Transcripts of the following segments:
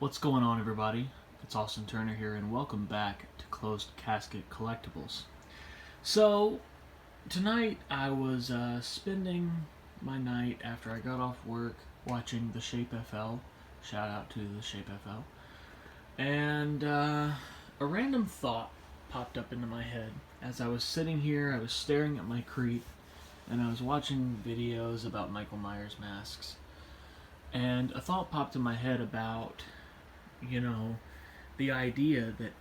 What's going on, everybody? It's Austin Turner here, and welcome back to Closed Casket Collectibles. So, tonight I was spending my night after I got off work watching The Shape FL. Shout out to The Shape FL. And a random thought popped up into my head. As I was sitting here, I was staring at my creep, and I was watching videos about Michael Myers masks. And a thought popped in my head about the idea that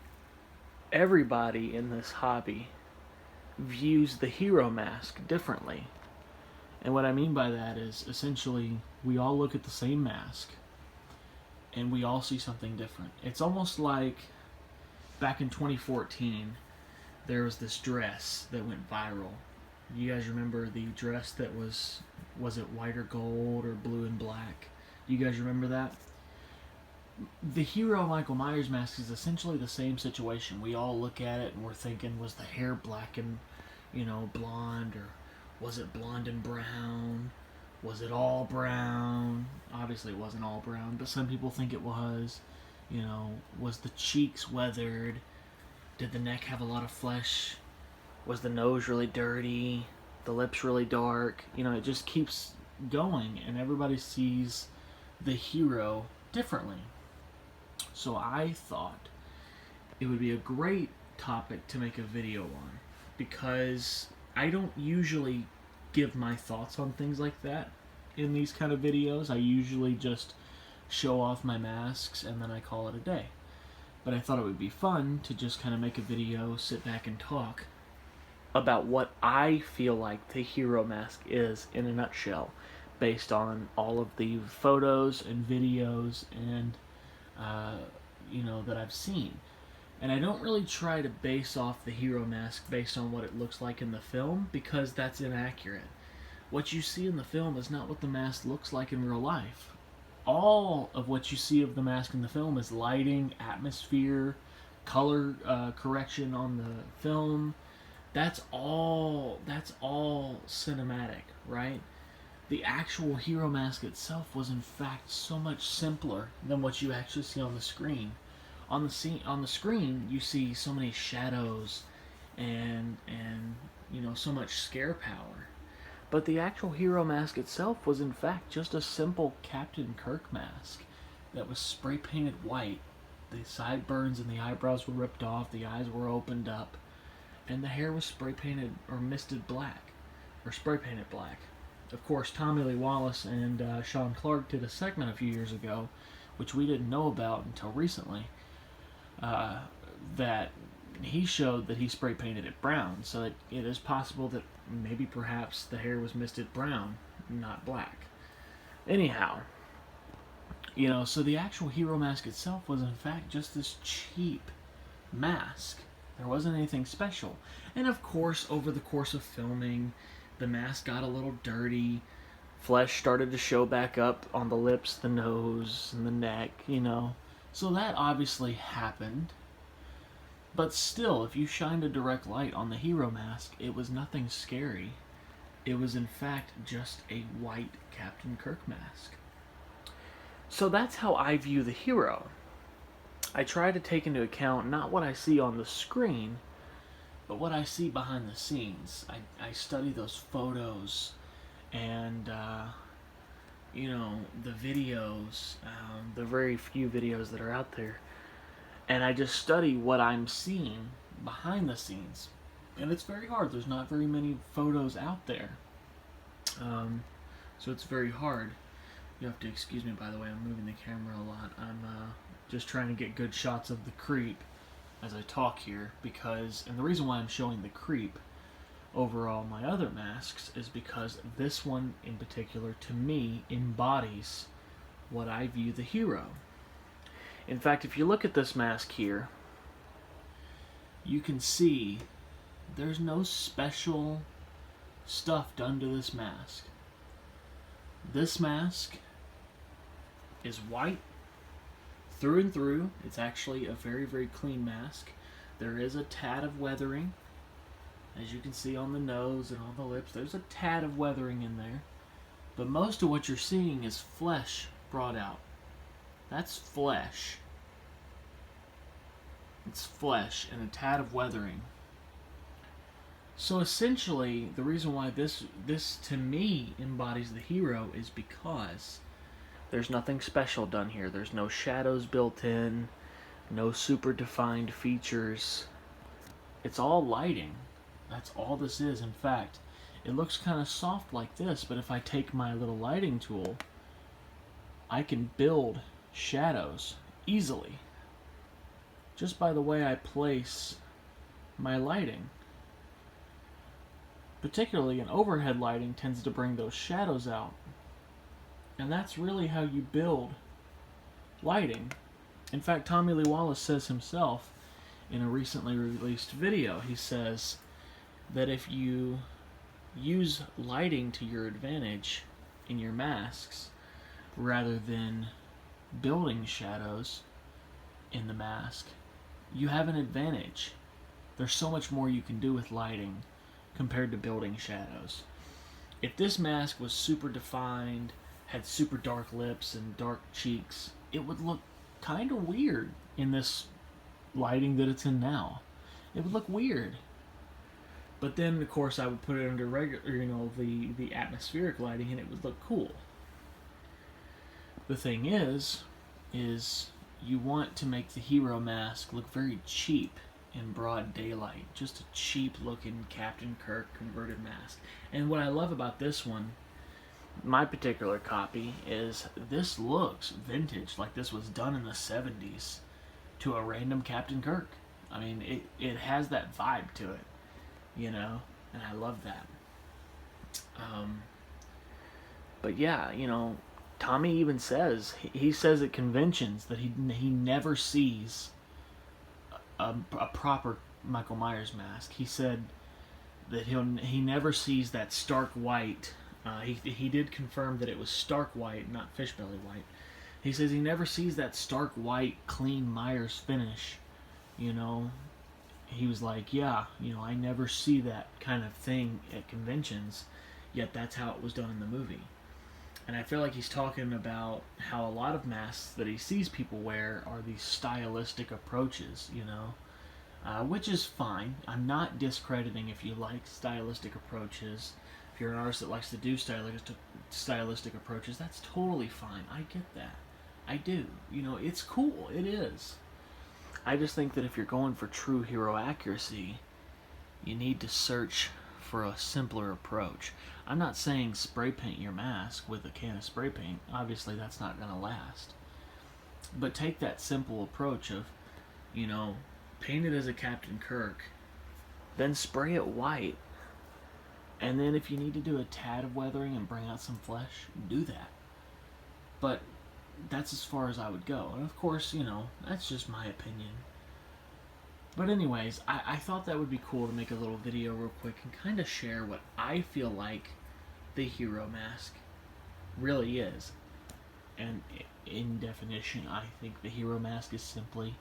everybody in this hobby views the hero mask differently. And what I mean by that is essentially we all look at the same mask and we all see something different. It's almost like back in 2014, there was this dress that went viral. You guys remember the dress that was it white or gold or blue and black? You guys remember that? The hero Michael Myers mask is essentially the same situation. We all look at it and we're thinking, was the hair black and, blonde, or was it blonde and brown? Was it all brown? Obviously it wasn't all brown, but some people think it was. Was the cheeks weathered? Did the neck have a lot of flesh? Was the nose really dirty? The lips really dark? It just keeps going, and everybody sees the hero differently. So I thought it would be a great topic to make a video on, because I don't usually give my thoughts on things like that in these kind of videos. I usually just show off my masks and then I call it a day. But I thought it would be fun to just kind of make a video, sit back and talk about what I feel like the hero mask is in a nutshell, based on all of the photos and videos and that I've seen. And I don't really try to base off the hero mask based on what it looks like in the film, because that's inaccurate. What you see in the film is not what the mask looks like in real life. All of what you see of the mask in the film is lighting, atmosphere, color correction on the film. That's all cinematic, right? The actual hero mask itself was in fact so much simpler than what you actually see on the screen. On the screen, you see so many shadows and so much scare power. But the actual hero mask itself was in fact just a simple Captain Kirk mask that was spray painted white. The sideburns and the eyebrows were ripped off, the eyes were opened up, and the hair was spray painted or misted black, or spray painted black. Of course, Tommy Lee Wallace and Sean Clark did a segment a few years ago, which we didn't know about until recently, that he showed that he spray painted it brown. So it is possible that maybe perhaps the hair was misted brown, not black. Anyhow, so the actual hero mask itself was in fact just this cheap mask. There wasn't anything special. And of course, over the course of filming, the mask got a little dirty. Flesh started to show back up on the lips, the nose, and the neck, So that obviously happened. But still, if you shined a direct light on the hero mask, it was nothing scary. It was in fact just a white Captain Kirk mask. So that's how I view the hero. I try to take into account not what I see on the screen, but what I see behind the scenes. I study those photos and, the videos, the very few videos that are out there. And I just study what I'm seeing behind the scenes. And it's very hard. There's not very many photos out there. So it's very hard. You have to excuse me, by the way, I'm moving the camera a lot. I'm just trying to get good shots of the creep as I talk here, and the reason why I'm showing the creep over all my other masks is because this one in particular, to me, embodies what I view the hero. In fact, if you look at this mask here, you can see there's no special stuff done to this mask. This mask is white through and through. It's actually a very, very clean mask. There is a tad of weathering, as you can see on the nose and on the lips. There's a tad of weathering in there, but most of what you're seeing is flesh brought out. That's flesh. It's flesh and a tad of weathering. So essentially, the reason why this to me embodies the hero is because there's nothing special done here. There's no shadows built in, no super defined features. It's all lighting. That's all this is. In fact, it looks kind of soft like this, but if I take my little lighting tool, I can build shadows easily just by the way I place my lighting. Particularly an overhead lighting tends to bring those shadows out. And that's really how you build lighting. In fact, Tommy Lee Wallace says himself in a recently released video, he says that if you use lighting to your advantage in your masks rather than building shadows in the mask, you have an advantage. There's so much more you can do with lighting compared to building shadows. If this mask was super defined, had super dark lips and dark cheeks, it would look kind of weird in this lighting that it's in now. It would look weird. But then, of course, I would put it under regular, the atmospheric lighting, and it would look cool. The thing is you want to make the hero mask look very cheap in broad daylight. Just a cheap looking Captain Kirk converted mask. And what I love about this one, my particular copy, is this looks vintage, like this was done in the 70s to a random Captain Kirk. I mean, it has that vibe to it, and I love that. But yeah, Tommy even says, he says at conventions that he never sees a proper Michael Myers mask. He said that he never sees that stark white. He did confirm that it was stark white, not fishbelly white. He says he never sees that stark white, clean Myers finish. He was like, yeah, I never see that kind of thing at conventions, yet that's how it was done in the movie. And I feel like he's talking about how a lot of masks that he sees people wear are these stylistic approaches, which is fine. I'm not discrediting if you like stylistic approaches. If you're an artist that likes to do stylistic approaches, that's totally fine. I get that. I do. It's cool. It is. I just think that if you're going for true hero accuracy, you need to search for a simpler approach. I'm not saying spray paint your mask with a can of spray paint. Obviously, that's not going to last. But take that simple approach of, paint it as a Captain Kirk, then spray it white, and then if you need to do a tad of weathering and bring out some flesh, do that. But that's as far as I would go. And of course, that's just my opinion. But anyways, I thought that would be cool to make a little video real quick and kind of share what I feel like the hero mask really is. And in definition, I think the hero mask is simply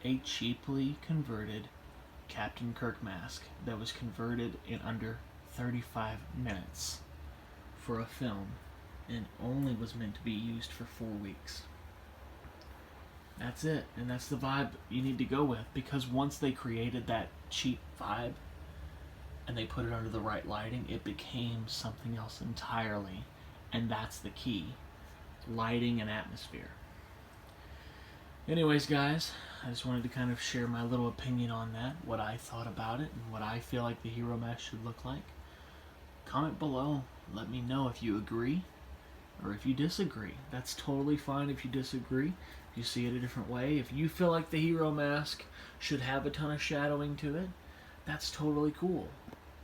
a cheaply converted Captain Kirk mask that was converted in under 35 minutes for a film and only was meant to be used for 4 weeks. That's it, and that's the vibe you need to go with, because once they created that cheap vibe and they put it under the right lighting, it became something else entirely, and that's the key: lighting and atmosphere. Anyways, guys, I just wanted to kind of share my little opinion on that, what I thought about it, and what I feel like the hero mask should look like. Comment below, let me know if you agree or if you disagree. That's totally fine if you disagree. If you see it a different way, if you feel like the hero mask should have a ton of shadowing to it, that's totally cool.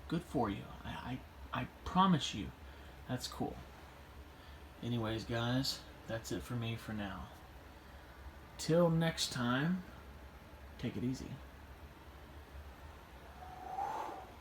Good for you. I promise you, that's cool. Anyways, guys, that's it for me for now. Till next time, take it easy.